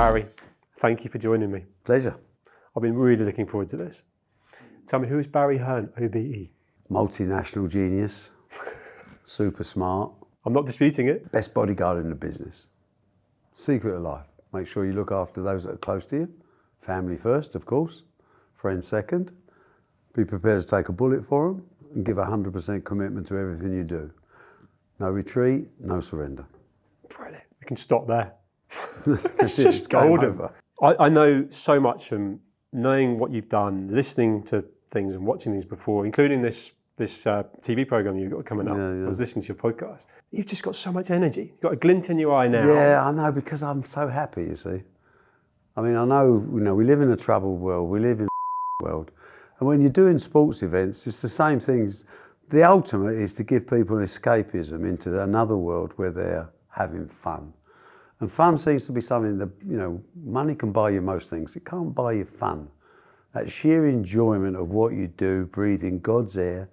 Barry, thank you for joining me. Pleasure. I've been really looking forward to this. Tell me, who is Barry Hearn OBE? Multinational genius, super smart. I'm not disputing it. Best bodyguard in the business. Secret of life. Make sure you look after those that are close to you. Family first, of course. Friends second. Be prepared to take a bullet for them and give 100% commitment to everything you do. No retreat, no surrender. Brilliant. We can stop there. It's just golden. over. I know so much from knowing what you've done, listening to things and watching these before, including this TV program you've got coming up. Yeah. I was listening to your podcast. You've just got so much energy. You've got a glint in your eye now. Yeah, I know, because I'm so happy, you see. I mean, I know, we live in a troubled world. We live in a world. And when you're doing sports events, it's the same things. The ultimate is to give people escapism into another world where they're having fun. And fun seems to be something that, money can buy you most things. It can't buy you fun. That sheer enjoyment of what you do, breathing God's air,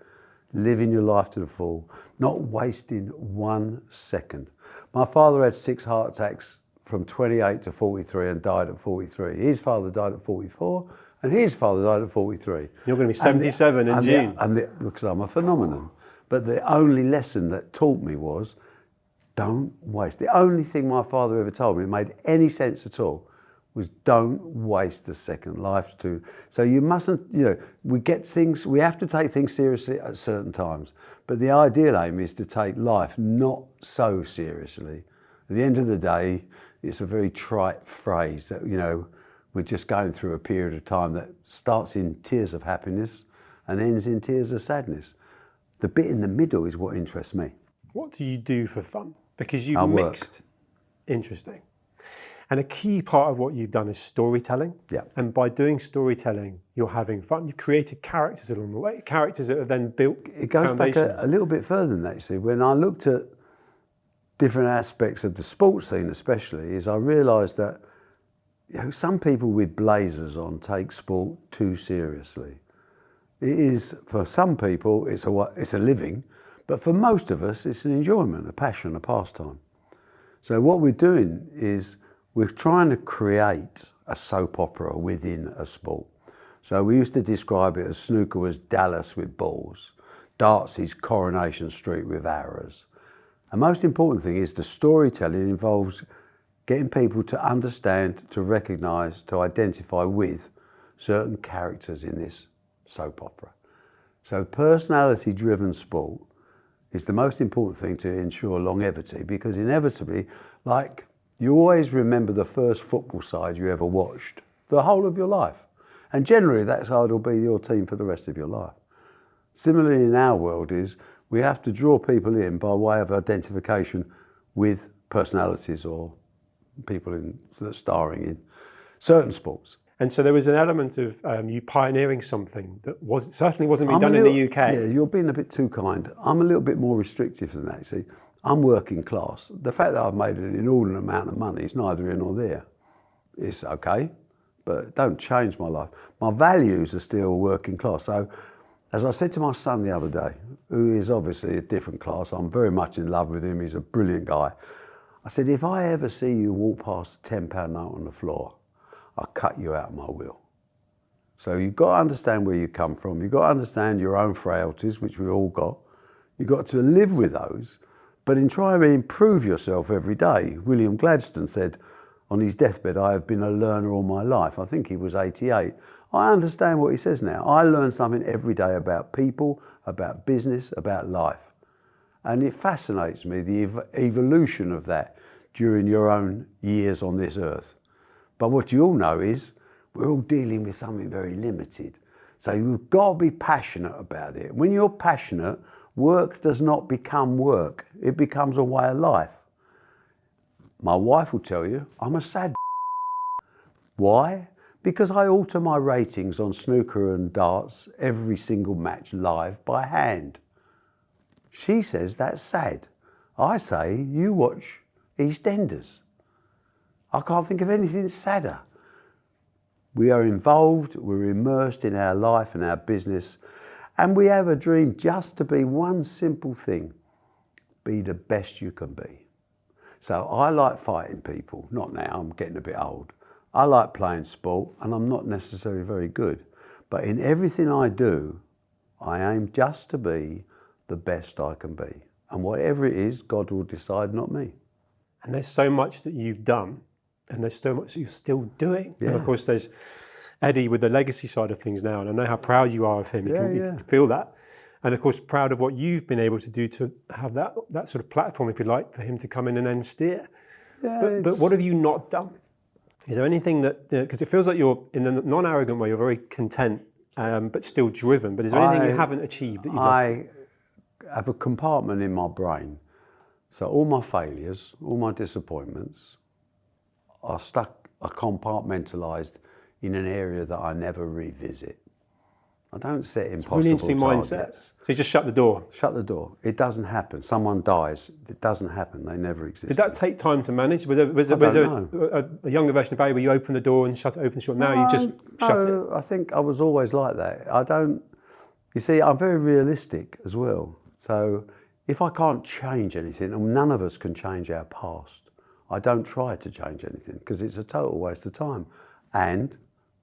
living your life to the full, not wasting 1 second. My father had 6 heart attacks from 28 to 43 and died at 43. His father died at 44 and his father died at 43. You're going to be 77 in June. Because I'm a phenomenon. But the only lesson that taught me was, don't waste. The only thing my father ever told me that made any sense at all was, don't waste a second. Life's too. So you mustn't, we have to take things seriously at certain times. But the ideal aim is to take life not so seriously. At the end of the day, it's a very trite phrase that, we're just going through a period of time that starts in tears of happiness and ends in tears of sadness. The bit in the middle is what interests me. What do you do for fun? Because you've mixed. Interesting. And a key part of what you've done is storytelling. Yeah. And by doing storytelling, you're having fun. You've created characters along the way, characters that have then built It goes back a little bit further than that, you see. When I looked at different aspects of the sports scene especially, is I realised that some people with blazers on take sport too seriously. It is, for some people, it's a living, but for most of us, it's an enjoyment, a passion, a pastime. So what we're doing is we're trying to create a soap opera within a sport. So we used to describe it as snooker was Dallas with balls, darts is Coronation Street with arrows. The most important thing is the storytelling involves getting people to understand, to recognise, to identify with certain characters in this soap opera. So personality-driven sport is the most important thing to ensure longevity, because inevitably, you always remember the first football side you ever watched, the whole of your life. And generally that side will be your team for the rest of your life. Similarly in our world is, we have to draw people in by way of identification with personalities or people that are starring in certain sports. And so there was an element of you pioneering something that certainly wasn't being done in the UK. Yeah, you're being a bit too kind. I'm a little bit more restrictive than that. See, I'm working class. The fact that I've made an inordinate amount of money is neither here nor there. It's okay, but don't change my life. My values are still working class. So, as I said to my son the other day, who is obviously a different class, I'm very much in love with him, he's a brilliant guy. I said, if I ever see you walk past a £10 note on the floor, I'll cut you out of my will. So you've got to understand where you come from. You've got to understand your own frailties, which we've all got. You've got to live with those, but in trying to improve yourself every day. William Gladstone said on his deathbed, I have been a learner all my life. I think he was 88. I understand what he says now. I learn something every day about people, about business, about life. And it fascinates me, the evolution of that during your own years on this earth. But what you all know is we're all dealing with something very limited. So you've got to be passionate about it. When you're passionate, work does not become work. It becomes a way of life. My wife will tell you, I'm a sad. Why? Because I alter my ratings on snooker and darts every single match live by hand. She says that's sad. I say, you watch EastEnders. I can't think of anything sadder. We are involved, we're immersed in our life and our business, and we have a dream just to be one simple thing, be the best you can be. So I like fighting people, not now, I'm getting a bit old, I like playing sport, and I'm not necessarily very good. But in everything I do, I aim just to be the best I can be. And whatever it is, God will decide, not me. And there's so much that you've done, and there's so much that you're still doing. Yeah. And of course, there's Eddie with the legacy side of things now, and I know how proud you are of him. You can feel that. And of course, proud of what you've been able to do to have that sort of platform, if you like, for him to come in and then steer. Yeah, but what have you not done? Is there anything that, because it feels like you're, in a non-arrogant way, you're very content, but still driven. But is there anything you haven't achieved that you'd like to? I have a compartment in my brain. So all my failures, all my disappointments are compartmentalised in an area that I never revisit. I don't set impossible Really interesting targets. mindset. So you just shut the door. Shut the door. It doesn't happen. Someone dies. It doesn't happen. They never exist. Did that take time to manage? Was there a younger version of Barry where you opened the door and shut it open short? Now you just shut it? I think I was always like that. You see, I'm very realistic as well. So if I can't change anything, and none of us can change our past, I don't try to change anything because it's a total waste of time. And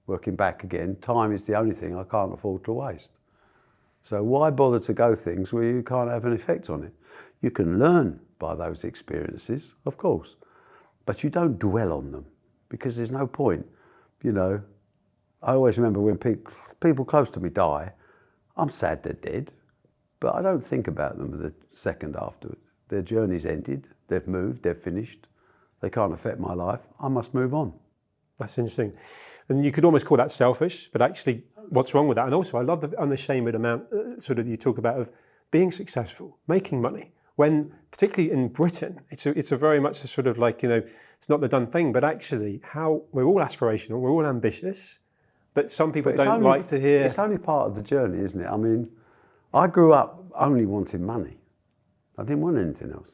working back again, time is the only thing I can't afford to waste. So why bother to go things where you can't have an effect on it? You can learn by those experiences, of course, but you don't dwell on them because there's no point. You know, I always remember when people close to me die, I'm sad they're dead, but I don't think about them the second afterwards. Their journey's ended, they've moved, they've finished. They can't affect my life. I must move on. That's interesting. And you could almost call that selfish, but actually what's wrong with that? And also I love the unashamed amount sort of you talk about of being successful, making money, when particularly in Britain, it's a very much a sort of like, you know, it's not the done thing, but actually how we're all aspirational, we're all ambitious, but some people don't like to hear. It's only part of the journey, isn't it? I mean, I grew up only wanting money. I didn't want anything else.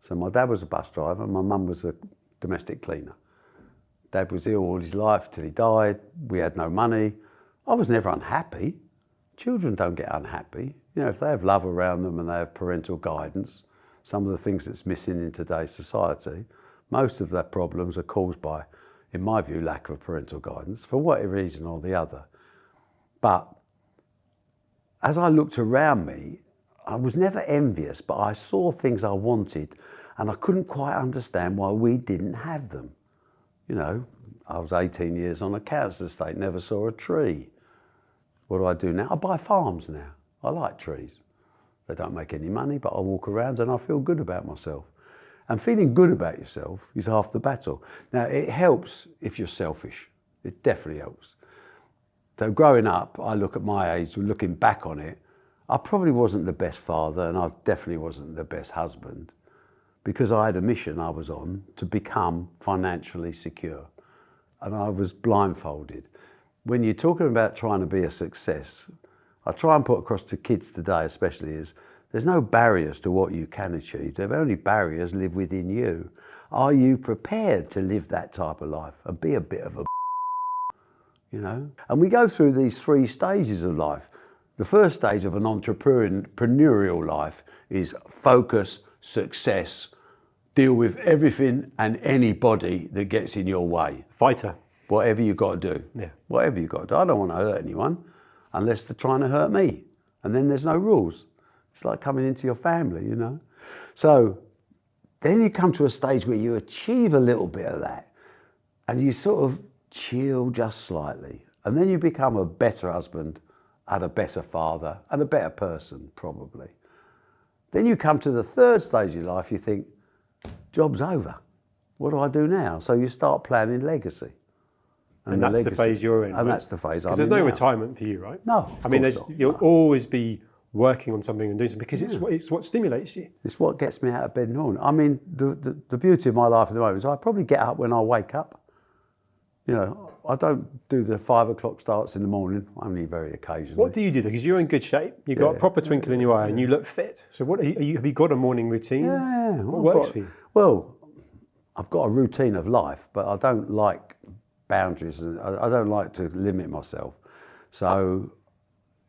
So my dad was a bus driver, my mum was a domestic cleaner. Dad was ill all his life till he died. We had no money. I was never unhappy. Children don't get unhappy. You know, if they have love around them and they have parental guidance, some of the things that's missing in today's society, most of their problems are caused by, in my view, lack of parental guidance, for whatever reason or the other. But as I looked around me, I was never envious, but I saw things I wanted and I couldn't quite understand why we didn't have them. You know, I was 18 years on a council estate, never saw a tree. What do I do now? I buy farms now. I like trees. They don't make any money, but I walk around and I feel good about myself. And feeling good about yourself is half the battle. Now, it helps if you're selfish. It definitely helps. So growing up, I look at my age, looking back on it, I probably wasn't the best father and I definitely wasn't the best husband, because I had a mission I was on to become financially secure. And I was blindfolded. When you're talking about trying to be a success, I try and put across to kids today especially is, there's no barriers to what you can achieve. The only barriers live within you. Are you prepared to live that type of life and be a bit of a you know? And we go through these 3 stages of life. The first stage of an entrepreneurial life is focus, success, deal with everything and anybody that gets in your way. Fighter. Whatever you got to do. Yeah. Whatever you got to do. I don't want to hurt anyone unless they're trying to hurt me. And then there's no rules. It's like coming into your family, you know. So then you come to a stage where you achieve a little bit of that and you sort of chill just slightly. And then you become a better husband and a better father and a better person, probably. Then you come to the 3rd stage of your life, you think, job's over. What do I do now? So you start planning legacy. And that's the phase you're in. And that's the phase I'm in. Because there's no now. retirement for you, right? No. I mean, you'll always be working on something and doing something because it's what stimulates you. It's what gets me out of bed in the morning. I mean, the beauty of my life at the moment is I probably get up when I wake up. You know, I don't do the 5 o'clock starts in the morning, only very occasionally. What do you do? Because you're in good shape. You've got a proper twinkle in your eye and you look fit. So what have you got a morning routine? Yeah. What works for you? Well, I've got a routine of life, but I don't like boundaries and I don't like to limit myself. So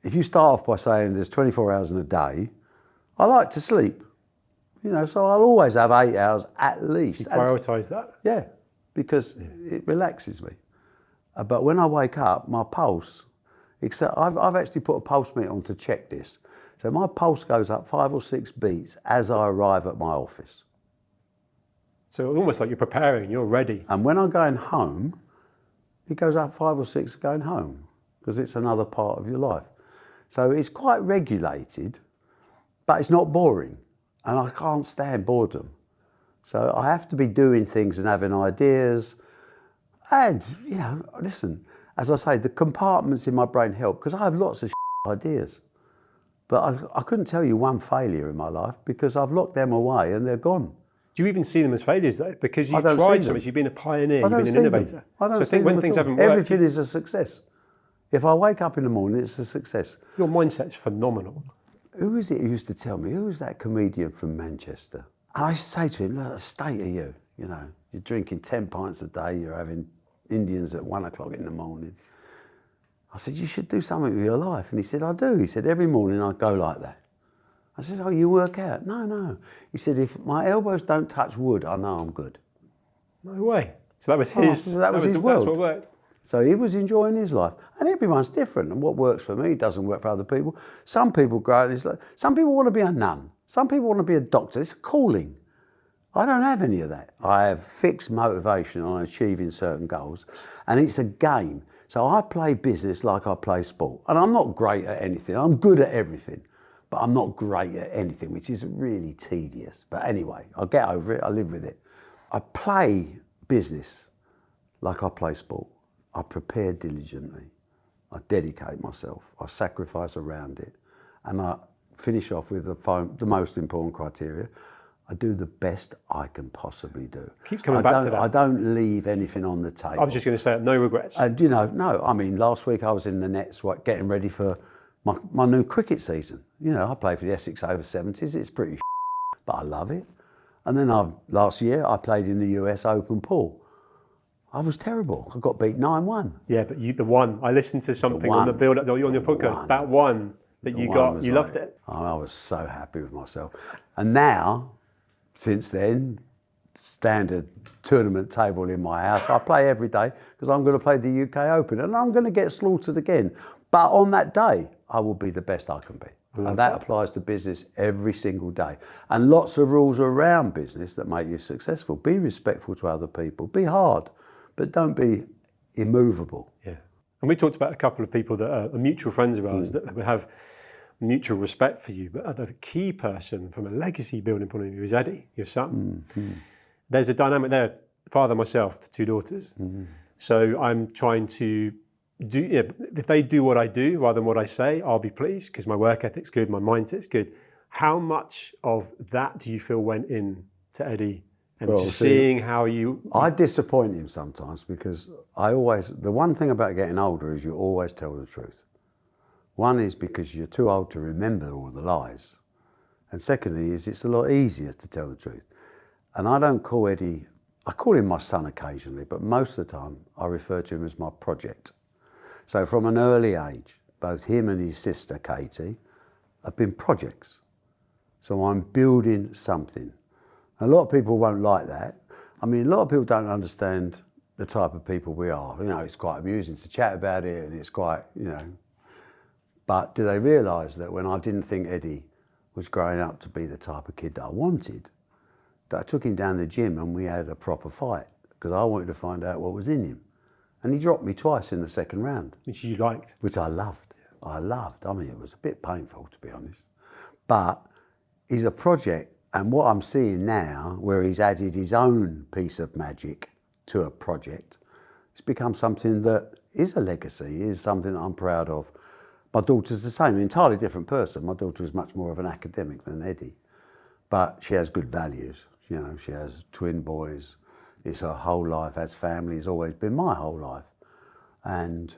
if you start off by saying there's 24 hours in a day, I like to sleep. You know, so I'll always have 8 hours at least. So you prioritise that? Yeah. because it relaxes me. But when I wake up, my pulse, except I've actually put a pulse meter on to check this. So my pulse goes up 5 or 6 beats as I arrive at my office. So almost like you're preparing, you're ready. And when I'm going home, it goes up 5 or 6 going home, because it's another part of your life. So it's quite regulated, but it's not boring. And I can't stand boredom. So I have to be doing things and having ideas. And, you know, listen, as I say, the compartments in my brain help, because I have lots of ideas. But I couldn't tell you one failure in my life, because I've locked them away and they're gone. Do you even see them as failures though? Because you've tried so much, you've been a pioneer, you've been an innovator. I don't so I see think when them things at all. haven't worked, everything is a success. If I wake up in the morning, it's a success. Your mindset's phenomenal. Who is it who used to tell me, who was that comedian from Manchester? And I used to say to him, look, the state of you, you know, you're drinking 10 pints a day, you're having Indians at 1 o'clock in the morning. I said, you should do something with your life. And he said, I do. He said, every morning I go like that. I said, oh, you work out? No. He said, if my elbows don't touch wood, I know I'm good. No way. So that was his, that was his world. That's what worked. So he was enjoying his life. And everyone's different. And what works for me doesn't work for other people. Some people grow up, some people want to be a nun. Some people want to be a doctor. It's a calling. I don't have any of that. I have fixed motivation on achieving certain goals. And it's a game. So I play business like I play sport. And I'm not great at anything. I'm good at everything. But I'm not great at anything, which is really tedious. But anyway, I'll get over it. I live with it. I play business like I play sport. I prepare diligently. I dedicate myself. I sacrifice around it. And I finish off with the most important criteria. I do the best I can possibly do. Keeps coming back to that. I don't leave anything on the table. I was just going to say, no regrets. You know, no. I mean, last week I was in the nets getting ready for my new cricket season. You know, I play for the Essex over 70s. It's pretty but I love it. And then last year I played in the US Open pool. I was terrible. I got beat 9-1. Yeah, but the one, I listened to something on the build-up on your podcast, that one that you got, you loved it. I was so happy with myself. And now, since then, standard tournament table in my house, I play every day because I'm going to play the UK Open and I'm going to get slaughtered again. But on that day, I will be the best I can be. And that applies to business every single day. And lots of rules around business that make you successful. Be respectful to other people. Be hard, but don't be immovable. Yeah. And we talked about a couple of people that are mutual friends of ours that have mutual respect for you. But the key person from a legacy building point of view is Eddie, your son. Mm-hmm. There's a dynamic there. Father myself to 2 daughters. Mm-hmm. So I'm trying to if they do what I do rather than what I say, I'll be pleased because my work ethic's good, my mindset's good. How much of that do you feel went in to Eddie and seeing how you... I disappoint him sometimes because the one thing about getting older is you always tell the truth. One is because you're too old to remember all the lies. And secondly is it's a lot easier to tell the truth. And I don't call Eddie, I call him my son occasionally, but most of the time I refer to him as my project. So from an early age, both him and his sister, Katie, have been projects. So I'm building something. A lot of people won't like that. I mean, a lot of people don't understand the type of people we are. You know, it's quite amusing to chat about it and it's quite, you know. But do they realise that when I didn't think Eddie was growing up to be the type of kid that I wanted, that I took him down the gym and we had a proper fight because I wanted to find out what was in him. And he dropped me twice in the second round. Which you liked. Which I loved. I mean, it was a bit painful, to be honest. But he's a project, and what I'm seeing now, where he's added his own piece of magic to a project, it's become something that is a legacy, is something that I'm proud of. My daughter's the same, an entirely different person. My daughter is much more of an academic than Eddie. But she has good values. You know, she has twin boys. It's her whole life, as family has always been my whole life. And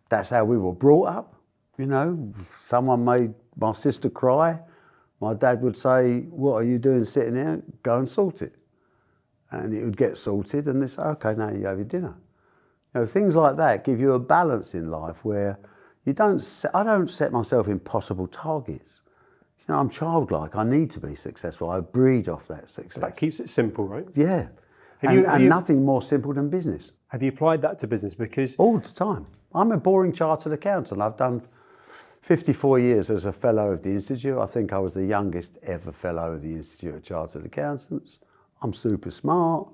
that's how we were brought up, you know. Someone made my sister cry. My dad would say, what are you doing sitting there? Go and sort it. And it would get sorted and they say, okay, now you have your dinner. You know, things like that give you a balance in life where I don't set myself impossible targets. You know, I'm childlike, I need to be successful. I breed off that success. That keeps it simple, right? Yeah. And nothing more simple than business. Have you applied that to business? Because all the time. I'm a boring chartered accountant. I've done 54 years as a fellow of the Institute. I think I was the youngest ever fellow of the Institute of Chartered Accountants. I'm super smart.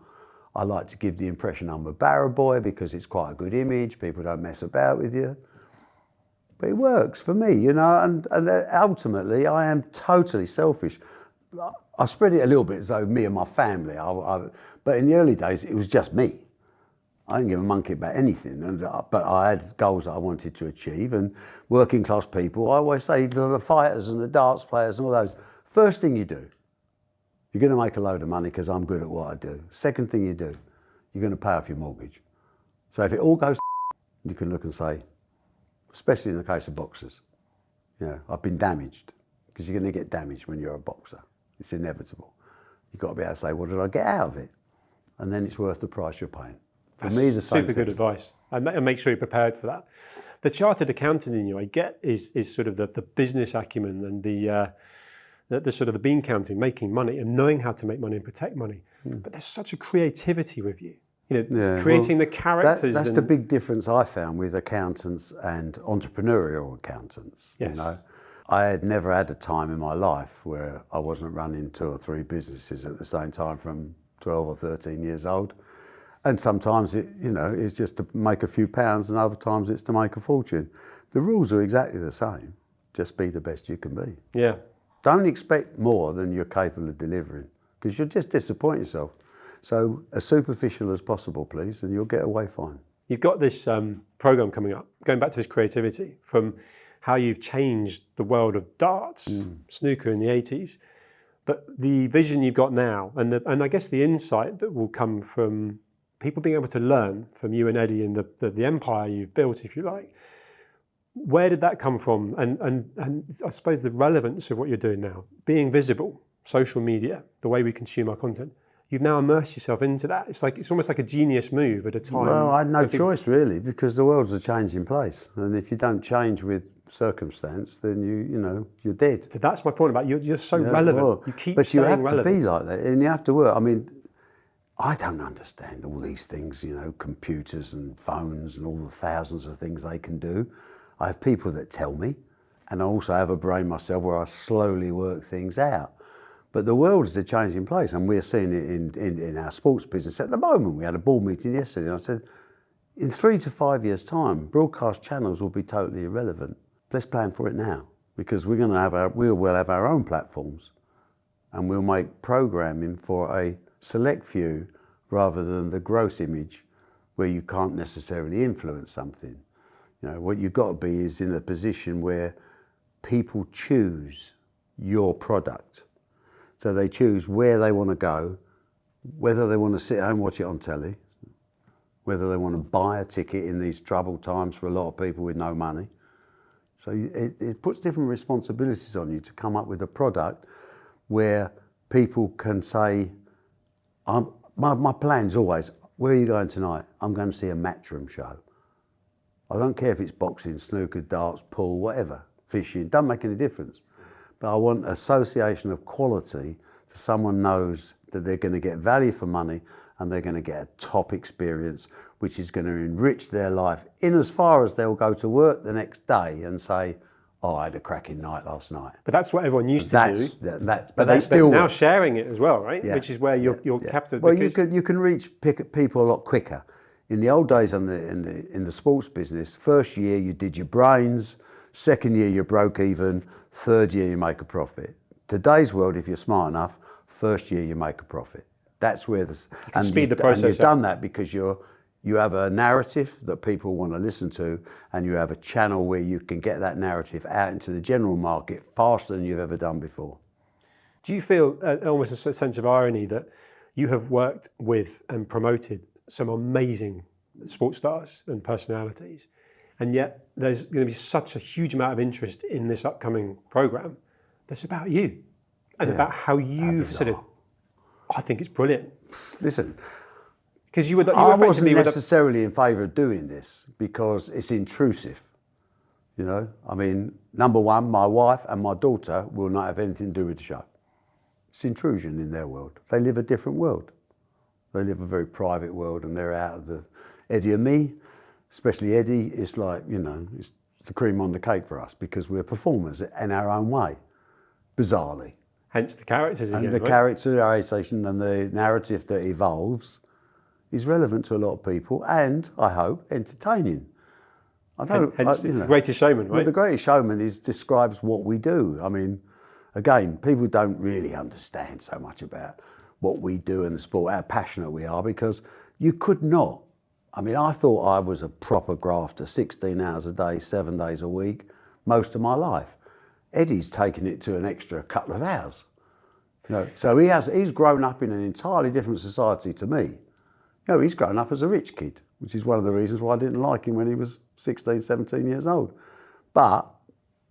I like to give the impression I'm a barrow boy because it's quite a good image. People don't mess about with you. But it works for me, you know, and ultimately I am totally selfish. I spread it a little bit as though me and my family, but in the early days it was just me. I didn't give a monkey about anything, but I had goals that I wanted to achieve, and working class people, I always say, the fighters and the darts players and all those, first thing you do, you're going to make a load of money because I'm good at what I do. Second thing you do, you're going to pay off your mortgage. So if it all goes, you can look and say, especially in the case of boxers, you know, I've been damaged, because you're going to get damaged when you're a boxer. It's inevitable. You've got to be able to say, what did I get out of it? And then it's worth the price you're paying. For me, the same super good advice. And make sure you're prepared for that. The chartered accountant in you, I get, is sort of the business acumen and the sort of the bean counting, making money and knowing how to make money and protect money. But there's such a creativity with you. You know, creating the characters. That's the big difference I found with accountants and entrepreneurial accountants. Yes. You know, I had never had a time in my life where I wasn't running 2 or 3 businesses at the same time from 12 or 13 years old. And sometimes it's just to make a few pounds, and other times it's to make a fortune. The rules are exactly the same. Just be the best you can be. Yeah. Don't expect more than you're capable of delivering, because you'll just disappoint yourself. So as superficial as possible, please, and you'll get away fine. You've got this program coming up, going back to this creativity, from how you've changed the world of darts, snooker in the 80s, but the vision you've got now, and I guess the insight that will come from people being able to learn from you and Eddie and the empire you've built, if you like. Where did that come from? And I suppose the relevance of what you're doing now, being visible, social media, the way we consume our content. You've now immersed yourself into that. It's almost like a genius move at a time. Well, I had no choice really, because the world's a changing place, and if you don't change with circumstance, then you're dead. So that's my point about you're so relevant. Well, you keep but staying you have relevant. to be like that, and you have to work. I mean, I don't understand all these things, computers and phones and all the thousands of things they can do. I have people that tell me, and I also have a brain myself where I slowly work things out. But the world is a changing place, and we're seeing it in our sports business at the moment. We had a board meeting yesterday, and I said, in 3 to 5 years' time, broadcast channels will be totally irrelevant. Let's plan for it now, because we will have our own platforms, and we'll make programming for a select few rather than the gross image where you can't necessarily influence something. What you've got to be is in a position where people choose your product. So they choose where they want to go, whether they want to sit home and watch it on telly, whether they want to buy a ticket in these troubled times for a lot of people with no money. So it puts different responsibilities on you to come up with a product where people can say, my plan's always, where are you going tonight? I'm going to see a Matchroom show. I don't care if it's boxing, snooker, darts, pool, whatever, fishing, doesn't make any difference. But I want association of quality so someone knows that they're going to get value for money and they're going to get a top experience, which is going to enrich their life in as far as they'll go to work the next day and say, oh, I had a cracking night last night. But that's what everyone used to do. But that's still now works. sharing it as well, right? Yeah. Which is where you're captive. Well, you can reach people a lot quicker. In the old days in the sports business, first year you did your brains, second year you broke even, third year you make a profit. Today's world, if you're smart enough, first year you make a profit. That's where speed the process and you've done that because you have a narrative that people want to listen to, and you have a channel where you can get that narrative out into the general market faster than you've ever done before. Do you feel almost a sense of irony that you have worked with and promoted some amazing sports stars and personalities, and yet there's going to be such a huge amount of interest in this upcoming program that's about you and about how you've sort of, I think it's brilliant. Listen, because you were I wasn't necessarily in favour of doing this because it's intrusive. I mean, number one, my wife and my daughter will not have anything to do with the show. It's intrusion in their world. They live a different world. They live a very private world and they're out of the... Eddie and me, especially Eddie, it's like, you know, it's the cream on the cake for us because we're performers in our own way, bizarrely. Hence the characters again, And the right? characterisation and the narrative that evolves is relevant to a lot of people and, I hope, entertaining. Hence it's The Greatest Showman, right? Well, The Greatest Showman describes what we do. I mean, again, people don't really understand so much about what we do in the sport, how passionate we are, because you could not. I mean, I thought I was a proper grafter, 16 hours a day, 7 days a week, most of my life. Eddie's taken it to an extra couple of hours. You know, so he's grown up in an entirely different society to me. You know, he's grown up as a rich kid, which is one of the reasons why I didn't like him when he was 16, 17 years old. But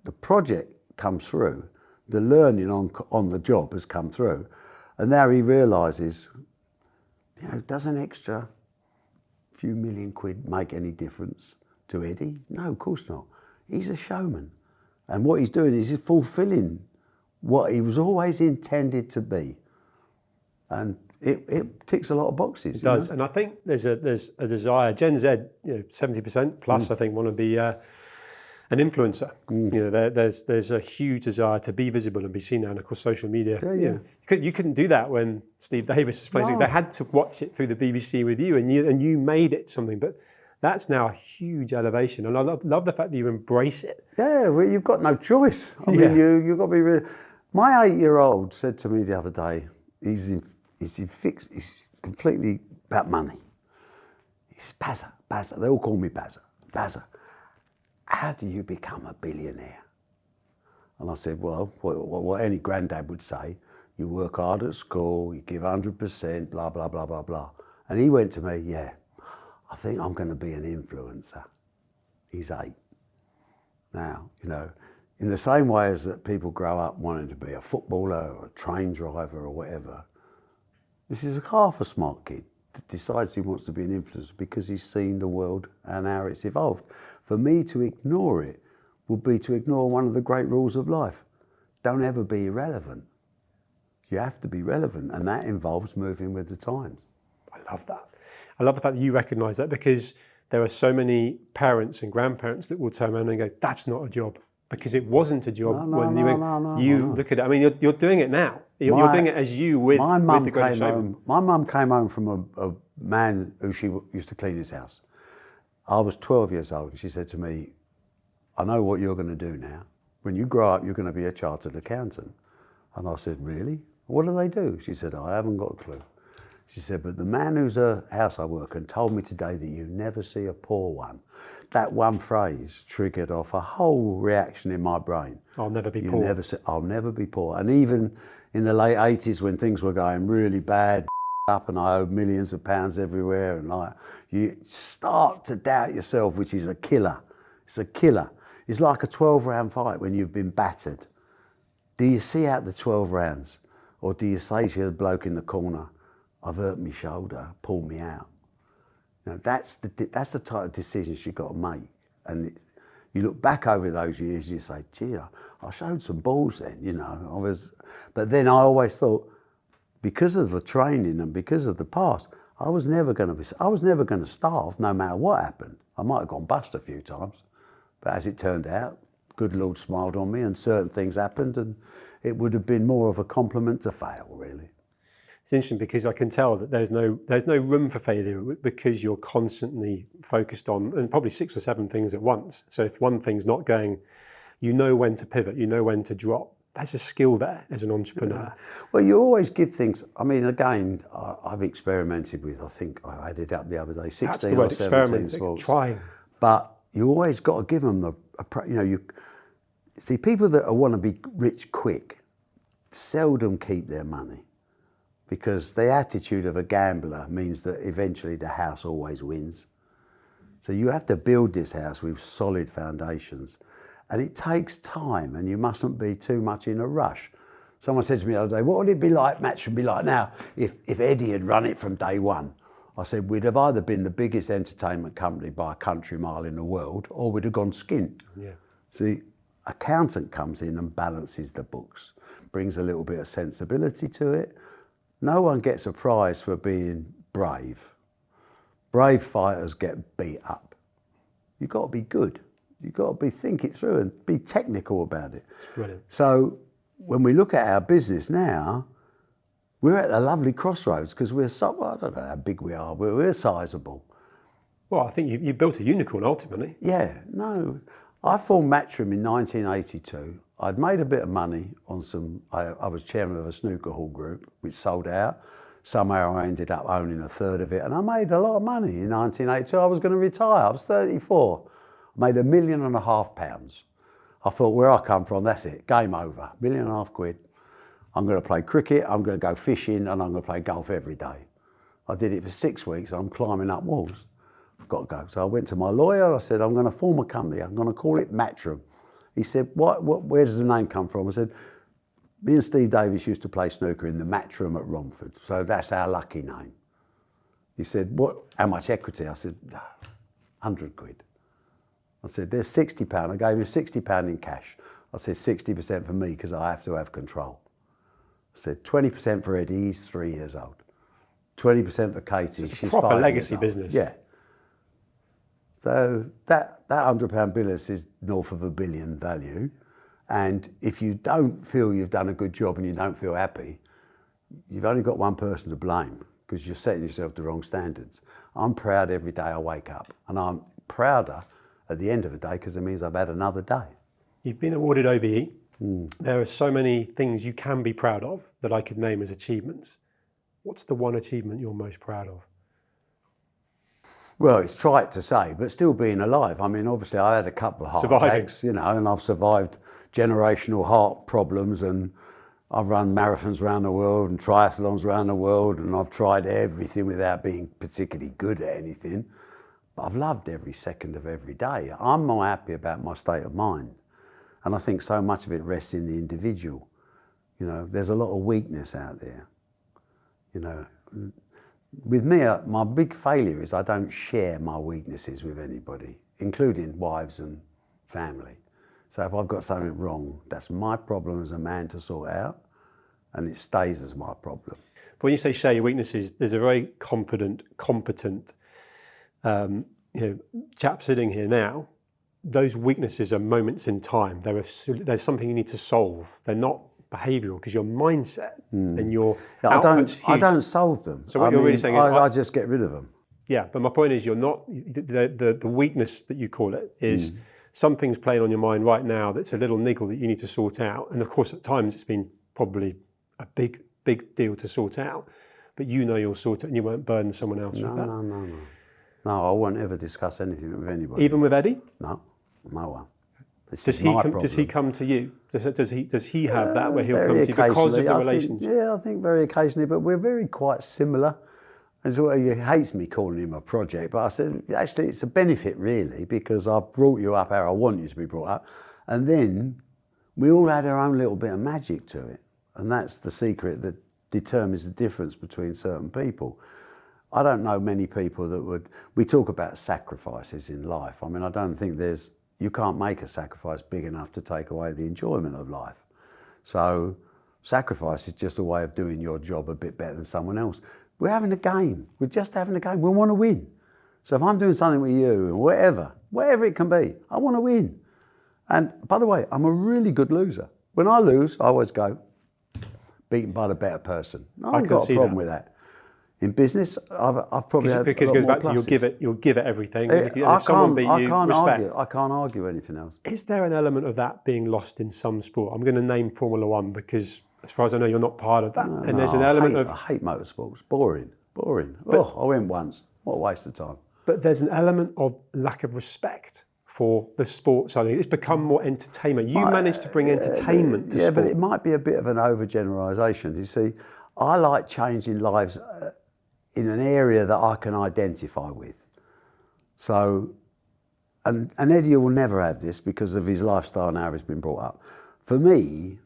the project comes through, the learning on the job has come through, and now he realises, you know, does an extra few million quid make any difference to Eddie? No, of course not. He's a showman. And what he's doing is he's fulfilling what he was always intended to be. And it ticks a lot of boxes. It does. And I think there's a desire, Gen Z, 70% plus, I think, want to be an influencer. You know, there's a huge desire to be visible and be seen now, and of course social media. Yeah. You know, you couldn't do that when Steve Davis was playing. No. They had to watch it through the BBC with you, and you made it something. But that's now a huge elevation, and I love the fact that you embrace it. Yeah, well, you've got no choice. I mean, you've got to be really... My 8-year-old said to me the other day, he's completely about money. He says, Bazza, they all call me Bazza, how do you become a billionaire? And I said, well, what any granddad would say, you work hard at school, you give 100%, blah, blah, blah, blah, blah. And he went to me, yeah, I think I'm going to be an influencer. He's 8. Now, you know, in the same way as that people grow up wanting to be a footballer or a train driver or whatever, this is half a smart kid that decides he wants to be an influencer because he's seen the world and how it's evolved. For me to ignore it would be to ignore one of the great rules of life. Don't ever be irrelevant. You have to be relevant, and that involves moving with the times. I love that. I love the fact that you recognise that, because there are so many parents and grandparents that will turn around and go, that's not a job, because it wasn't a job when you look at it. I mean, you're doing it now. You're doing it as you with The Greatest Showman. My mum came home from a man who she used to clean his house. I was 12 years old, and she said to me, I know what you're going to do now. When you grow up, you're going to be a chartered accountant. And I said, really? What do they do? She said, I haven't got a clue. She said, but the man who's a house I work in told me today that you never see a poor one. That one phrase triggered off a whole reaction in my brain. I'll never be poor. I'll never be poor. And even in the late 80s, when things were going really bad up and I owed millions of pounds everywhere, and like, you start to doubt yourself, which is a killer. It's a killer. It's like a 12-round fight when you've been battered. Do you see out the 12 rounds? Or do you say to the bloke in the corner, I've hurt my shoulder, pull me out? You know, that's the type of decisions you've got to make. And you look back over those years and you say, gee, I showed some balls then, you know. But then I always thought, because of the training and because of the past, I was never going to starve no matter what happened. I might have gone bust a few times, but as it turned out, good Lord smiled on me and certain things happened, and it would have been more of a compliment to fail, really. It's interesting because I can tell that there's no room for failure, because you're constantly focused on, and probably 6 or 7 things at once. So if one thing's not going, you know when to pivot, you know when to drop. That's a skill there as an entrepreneur. Yeah. Well, you always give things, I mean, again, I've experimented with, I think I added up the other day, 16 or 17 sports. Trying. But you always got to give them you see, people that want to be rich quick seldom keep their money, because the attitude of a gambler means that eventually the house always wins. So you have to build this house with solid foundations, and it takes time, and you mustn't be too much in a rush. Someone said to me the other day, what would it be like, match would be like now if Eddie had run it from day one? I said, we'd have either been the biggest entertainment company by a country mile in the world, or we'd have gone skint. Yeah. See, accountant comes in and balances the books, brings a little bit of sensibility to it. No one gets a prize for being brave. Brave fighters get beat up. You've got to be good. You've got to think it through and be technical about it. It's brilliant. So when we look at our business now, we're at a lovely crossroads because we're so, I don't know how big we are, but we're sizable. Well, I think you built a unicorn ultimately. Yeah, no. I formed Matchroom in 1982. I'd made a bit of money on some, I was chairman of a snooker hall group, which sold out. Somehow I ended up owning a third of it, and I made a lot of money in 1982. I was going to retire. I was 34. I made £1.5 million. I thought, where I come from, that's it, game over. £1.5 million. I'm going to play cricket, I'm going to go fishing, and I'm going to play golf every day. I did it for 6 weeks. I'm climbing up walls. I've got to go. So I went to my lawyer. I said, I'm going to form a company. I'm going to call it Matchroom. He said, where does the name come from? I said, me and Steve Davis used to play snooker in the Matchroom at Romford. So that's our lucky name. He said, how much equity? I said, 100 quid. I said, there's £60. I gave him £60 in cash. I said, 60% for me because I have to have control. I said, 20% for Eddie, he's 3 years old. 20% for Katie, It's she's a proper 5 legacy years old. business. Yeah. So that £100 business is north of £1 billion value. And if you don't feel you've done a good job and you don't feel happy, you've only got one person to blame because you're setting yourself the wrong standards. I'm proud every day I wake up, and I'm prouder at the end of the day because it means I've had another day. You've been awarded OBE. There are so many things you can be proud of that I could name as achievements. What's the one achievement you're most proud of? Well, it's trite to say, but still being alive. I mean, obviously I had a couple of heart attacks, you know, and I've survived generational heart problems, and I've run marathons around the world and triathlons around the world, and I've tried everything without being particularly good at anything. But I've loved every second of every day. I'm more happy about my state of mind. And I think so much of it rests in the individual. You know, there's a lot of weakness out there. You know, with me, my big failure is I don't share my weaknesses with anybody, including wives and family. So if I've got something wrong, that's my problem as a man to sort out, and it stays as my problem. But when you say share your weaknesses, there's a very confident, competent chap sitting here now. Those weaknesses are moments in time. There's something you need to solve. They're not behavioural because your mindset and your output's huge. I don't solve them. So what you're really saying is I just get rid of them. Yeah, but my point is you're not, the weakness that you call it is something's playing on your mind right now that's a little niggle that you need to sort out. And of course at times it's been probably a big deal to sort out, but you know you'll sort it and you won't burden someone else with that. No, I won't ever discuss anything with anybody. Even with Eddie? No one. Does he come to you? Does he have that where he'll come to you because of the relationship? I think very occasionally, but we're very quite similar. And so he hates me calling him a project, but I said, actually, it's a benefit really, because I've brought you up how I want you to be brought up. And then we all had our own little bit of magic to it. And that's the secret that determines the difference between certain people. I don't know many people that would, we talk about sacrifices in life. I mean, I don't think you can't make a sacrifice big enough to take away the enjoyment of life. So sacrifice is just a way of doing your job a bit better than someone else. We're having a game. We're just having a game. We want to win. So if I'm doing something with you, whatever it can be, I want to win. And by the way, I'm a really good loser. When I lose, I always go, beaten by the better person. I haven't got a problem with that. In business, I've probably had because it goes back to you'll give it everything. If someone beat you, respect. I can't argue anything else. Is there an element of that being lost in some sport? I'm going to name Formula One because, as far as I know, you're not part of that. There's an element I hate motorsports. Boring. But, I went once. What a waste of time. But there's an element of lack of respect for the sport side. It's become more entertainment. You managed to bring entertainment to sport. Yeah, but it might be a bit of an overgeneralisation. You see, I like changing lives in an area that I can identify with. So, and Eddie will never have this because of his lifestyle and how he's been brought up. For me,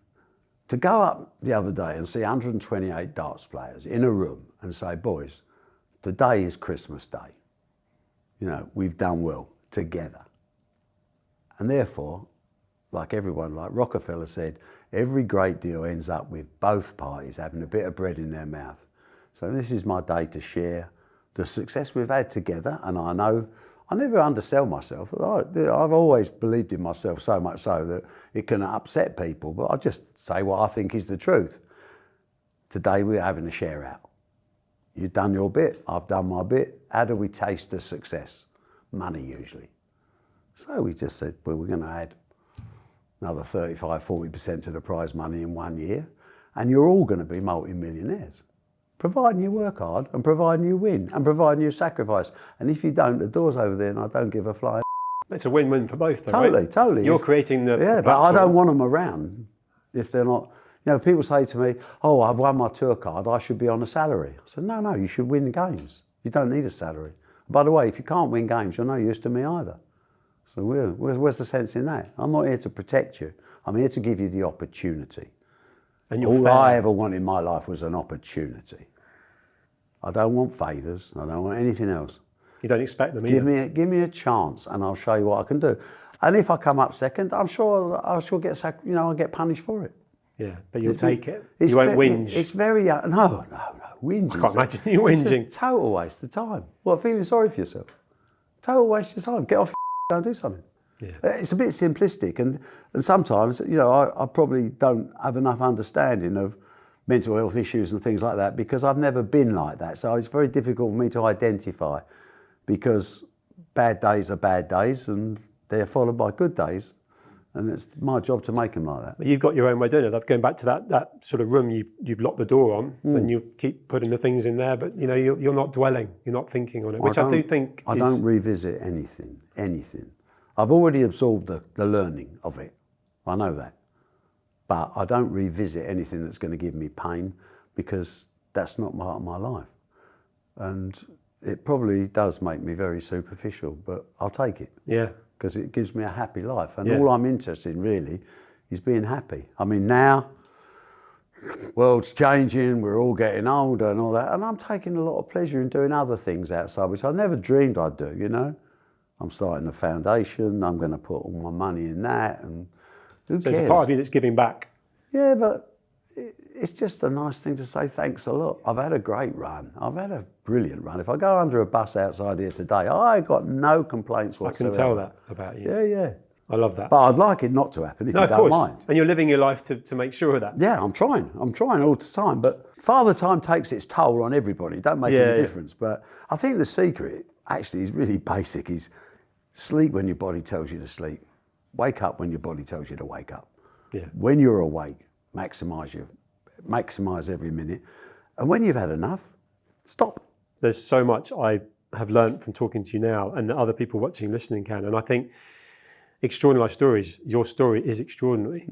to go up the other day and see 128 darts players in a room and say, boys, today is Christmas Day. You know, we've done well together. And therefore, like everyone, like Rockefeller said, every great deal ends up with both parties having a bit of bread in their mouth. So this is my day to share the success we've had together, and I know I never undersell myself. I've always believed in myself so much so that it can upset people, but I just say what I think is the truth. Today we're having a share out. You've done your bit, I've done my bit. How do we taste the success? Money usually. So we just said, well, we're going to add another 35-40% to the prize money in 1 year, and you're all going to be multi-millionaires. Providing you work hard, and providing you win, and providing you sacrifice. And if you don't, the door's over there and I don't give a flying. It's a win-win for both, though, Totally, right? totally. You're creating the Yeah, but I don't want them around if they're not. You know, people say to me, oh, I've won my tour card, I should be on a salary. I said, no, you should win games. You don't need a salary. By the way, if you can't win games, you're no use to me either. So where's the sense in that? I'm not here to protect you. I'm here to give you the opportunity. And all I ever wanted in my life was an opportunity. I don't want favours. I don't want anything else. You don't expect them either. Give me a chance, and I'll show you what I can do. And if I come up second, I'm sure I shall get I'll get punished for it. Yeah, but you'll take it. You won't whinge. It's very no. Whinging. I can't imagine you whinging. It's a total waste of time. What, feeling sorry for yourself? Total waste of time. Get off your and do something. Yeah. It's a bit simplistic, and sometimes, you know, I probably don't have enough understanding of mental health issues and things like that because I've never been like that. So it's very difficult for me to identify because bad days are bad days and they're followed by good days. And it's my job to make them like that. But you've got your own way doing it. Going back to that sort of room you've locked the door on, and you keep putting the things in there, but you know you're not dwelling, you're not thinking on it, which I do think. I don't revisit anything. I've already absorbed the learning of it. I know that, but I don't revisit anything that's going to give me pain because that's not part of my life, and it probably does make me very superficial, but I'll take it. Yeah. Because it gives me a happy life. And all I'm interested in really is being happy. I mean, now, world's changing, we're all getting older and all that, and I'm taking a lot of pleasure in doing other things outside, which I never dreamed I'd do, you know? I'm starting a foundation, I'm going to put all my money in that, and who cares? So it's a part of you that's giving back. Yeah, but it's just a nice thing to say thanks a lot. I've had a great run. I've had a brilliant run. If I go under a bus outside here today, I got no complaints whatsoever. I can tell that about you. Yeah. I love that. But I'd like it not to happen if you don't mind. And you're living your life to make sure of that. Yeah, I'm trying all the time. But Father Time takes its toll on everybody. It don't make any difference. But I think the secret actually is really basic. Is sleep when your body tells you to sleep. Wake up when your body tells you to wake up. Yeah. When you're awake, maximise every minute, and when you've had enough, stop. There's so much I have learned from talking to you now, and that other people watching, listening can, and I think extraordinary life stories. Your story is extraordinary.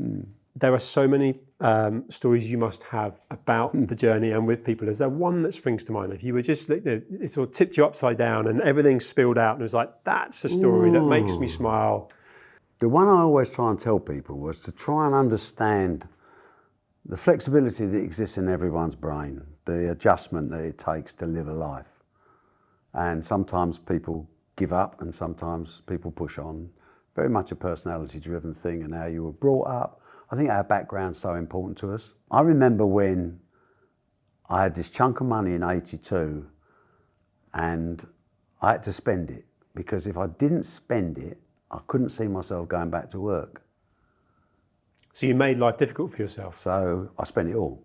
There are so many stories you must have about the journey and with people. Is there one that springs to mind? If you were just, it sort of tipped you upside down and everything spilled out, and it was like, that's a story that makes me smile. The one I always try and tell people was to try and understand the flexibility that exists in everyone's brain, the adjustment that it takes to live a life. And sometimes people give up and sometimes people push on. Very much a personality-driven thing and how you were brought up. I think our background's so important to us. I remember when I had this chunk of money in '82 and I had to spend it because if I didn't spend it, I couldn't see myself going back to work. So you made life difficult for yourself. So I spent it all.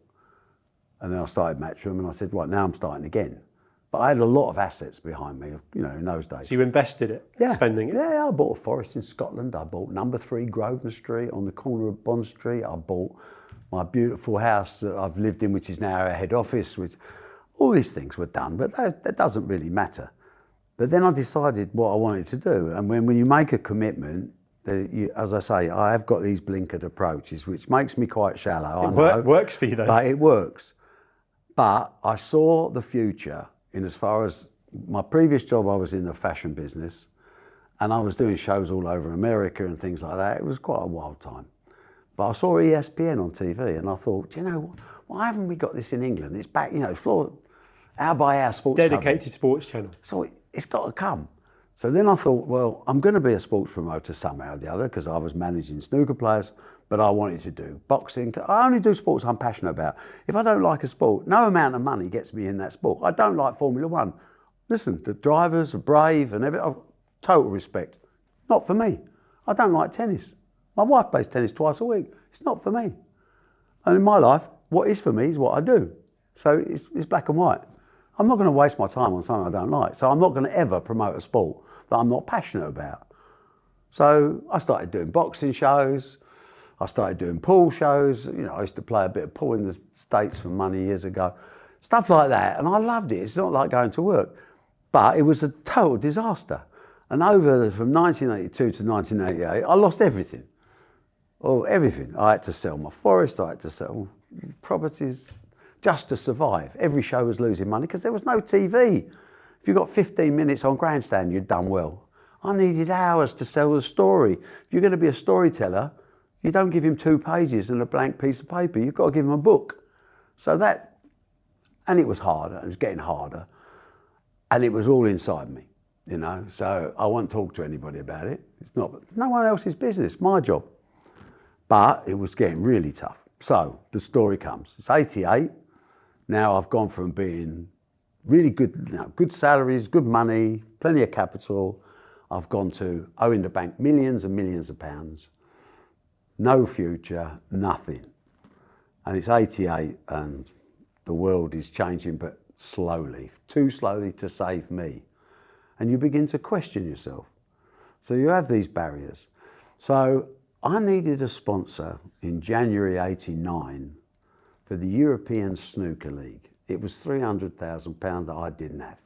And then I started Matchroom and I said, right, now I'm starting again. But I had a lot of assets behind me, you know, in those days. So you invested it, spending it? Yeah, I bought a forest in Scotland. I bought number 3 Grosvenor Street on the corner of Bond Street. I bought my beautiful house that I've lived in, which is now our head office. Which, all these things were done, but that doesn't really matter. But then I decided what I wanted to do. And when you make a commitment, as I say, I have got these blinkered approaches, which makes me quite shallow. It works for you though. But it works. But I saw the future in as far as my previous job, I was in the fashion business and I was doing shows all over America and things like that. It was quite a wild time. But I saw ESPN on TV and I thought, do you know, why haven't we got this in England? It's back, you know, hour by hour sports dedicated coverage. Sports channel. So it's got to come. So then I thought, well, I'm going to be a sports promoter somehow or the other because I was managing snooker players, but I wanted to do boxing. I only do sports I'm passionate about. If I don't like a sport, no amount of money gets me in that sport. I don't like Formula 1. Listen, the drivers are brave and everything. Total respect. Not for me. I don't like tennis. My wife plays tennis twice a week. It's not for me. And in my life, what is for me is what I do. So it's black and white. I'm not going to waste my time on something I don't like. So I'm not going to ever promote a sport that I'm not passionate about. So I started doing boxing shows. I started doing pool shows. You know, I used to play a bit of pool in the States for money years ago. Stuff like that. And I loved it. It's not like going to work. But it was a total disaster. And from 1982 to 1988, I lost everything. Oh, everything. I had to sell my forest. I had to sell properties just to survive. Every show was losing money because there was no TV. If you got 15 minutes on grandstand, you'd done well. I needed hours to sell the story. If you're going to be a storyteller, you don't give him 2 pages and a blank piece of paper. You've got to give him a book. So that, and it was harder. It was getting harder. And it was all inside me, you know. So I won't talk to anybody about it. It's not no one else's business, my job. But it was getting really tough. So the story comes. It's 88. Now I've gone from being really good, you know, good salaries, good money, plenty of capital. I've gone to owing the bank millions and millions of pounds. No future, nothing. And it's 88 and the world is changing, but slowly, too slowly to save me. And you begin to question yourself. So you have these barriers. So I needed a sponsor in January 89 for the European Snooker League. It was £300,000 that I didn't have.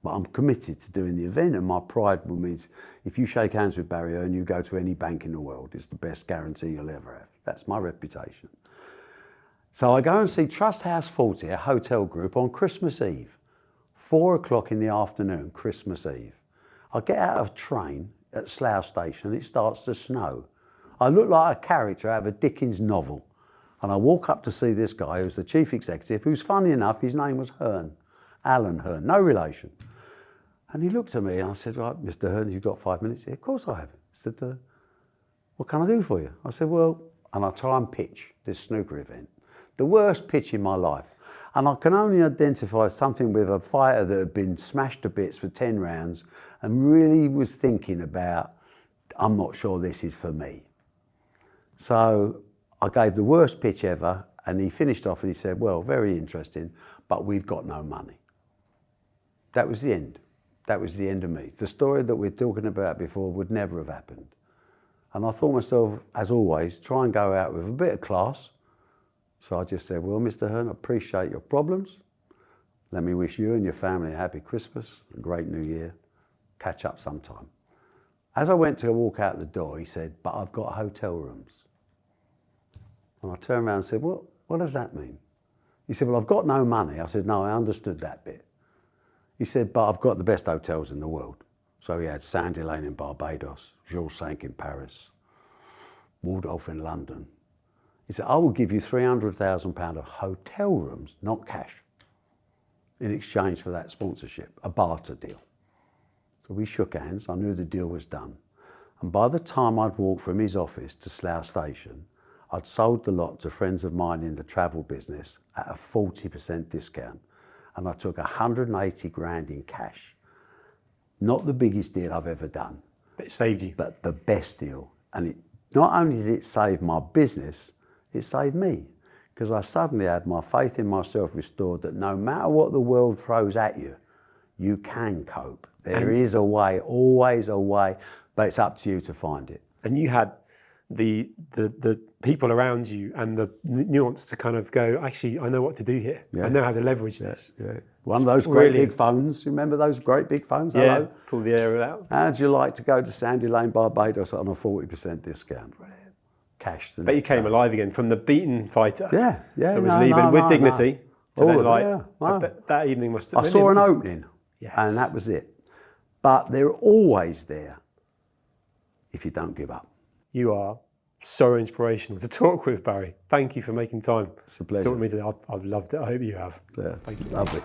But I'm committed to doing the event, and my pride will mean if you shake hands with Barry Hearn, you go to any bank in the world. It's the best guarantee you'll ever have. That's my reputation. So I go and see Trust House 40, a hotel group, on Christmas Eve, 4 o'clock in the afternoon, Christmas Eve. I get out of a train at Slough Station and it starts to snow. I look like a character out of a Dickens novel. And I walk up to see this guy who's the chief executive, who's funny enough, his name was Hearn, Alan Hearn, no relation. And he looked at me and I said, right, Mr. Hearn, you've got 5 minutes here? Of course I have. He said, what can I do for you? I said, well, and I try and pitch this snooker event. The worst pitch in my life. And I can only identify something with a fighter that had been smashed to bits for 10 rounds and really was thinking about, I'm not sure this is for me. So I gave the worst pitch ever and he finished off and he said, well, very interesting, but we've got no money. That was the end. That was the end of me. The story that we're talking about before would never have happened. And I thought myself, as always, try and go out with a bit of class. So I just said, well, Mr. Hearn, I appreciate your problems. Let me wish you and your family a happy Christmas, a great New Year. Catch up sometime. As I went to walk out the door, he said, but I've got hotel rooms. And I turned around and said, what does that mean? He said, well, I've got no money. I said, no, I understood that bit. He said, but I've got the best hotels in the world. So he had Sandy Lane in Barbados, Jules Cinq in Paris, Waldorf in London. He said, I will give you £300,000 of hotel rooms, not cash, in exchange for that sponsorship, a barter deal. So we shook hands. I knew the deal was done. And by the time I'd walked from his office to Slough Station, I'd sold the lot to friends of mine in the travel business at a 40% discount. And I took 180 grand in cash. Not the biggest deal I've ever done. But it saved you. But the best deal. And not only did it save my business, it saved me. Because I suddenly had my faith in myself restored that no matter what the world throws at you, you can cope. There is a way, always a way, but it's up to you to find it. And you had the people around you and the nuance to kind of go, actually, I know what to do here. Yeah. I know how to leverage this. Yeah. One of those great big phones. You remember those great big phones? Yeah, Hello? pull the air out. How'd you like to go to Sandy Lane, Barbados on a 40% discount? Cash. But you came alive again from the beaten fighter. Yeah. That was leaving with dignity. To then, I bet that evening must have been. I saw an opening, yes. And that was it. But they're always there if you don't give up. You are so inspirational to talk with, Barry. Thank you for making time. It's a pleasure. To talk with me today. I've loved it. I hope you have. Yeah, thank you. Lovely.